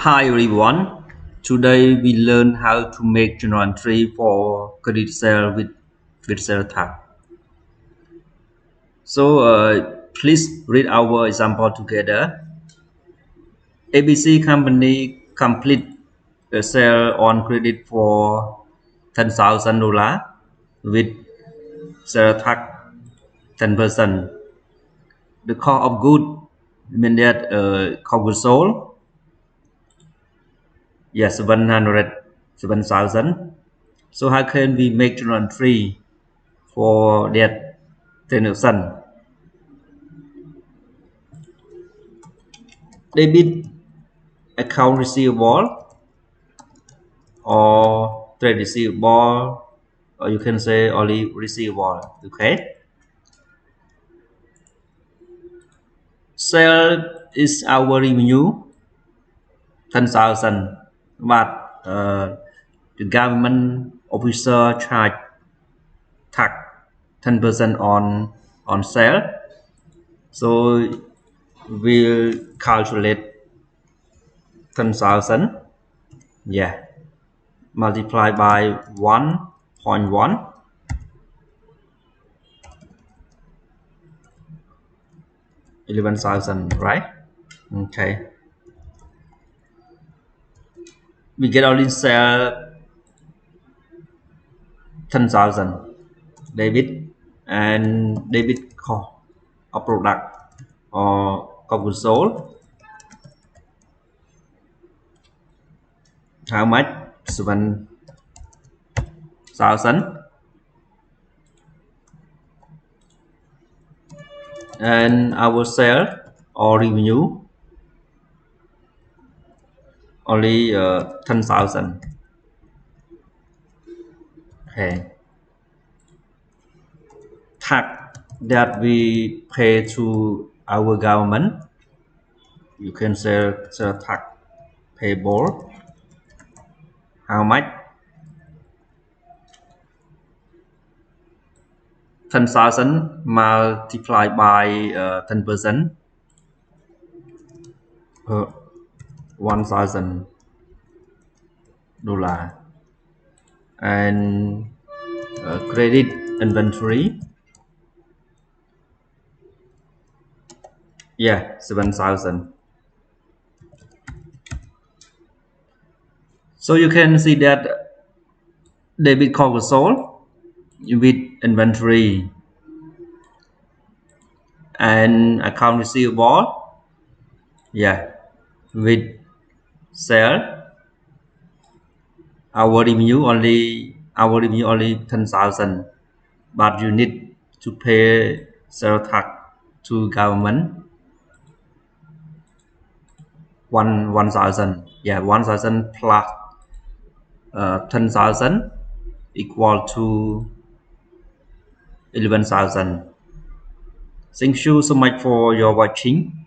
Hi everyone. Today we learn how to make journal entry for credit sale with sale tax. Please read our example together. ABC company complete a sale on credit for $10,000 with sale tax 10%. The cost of good mean that cost of goods sold, yes, 107,000. So how can we make journal entry for that 10%? Debit account receivable or trade receivable, or you can say only receivable. Okay. Sale is our revenue 10,000, but the government officer charge tax 10% on sale. So we'll calculate 10,000. Yeah. Multiply by 1.1. 11,000, right? Okay. We get only sell 10,000 debit and debit cost of product or cost of goods sold. How much? 7,000. And our sale or revenue only 10,000. Okay. Tax that we pay to our government, you can say tax payable. How much? 10,000 multiplied by 10%, $1,000. And credit inventory, yeah, 7,000. So you can see that debit cost of sold with inventory and account receivable, yeah, with sale. Our revenue only 10,000, but you need to pay sales tax to government 1,000. Yeah, 1,000 plus 10,000 equal to 11,000. Thank you so much for your watching.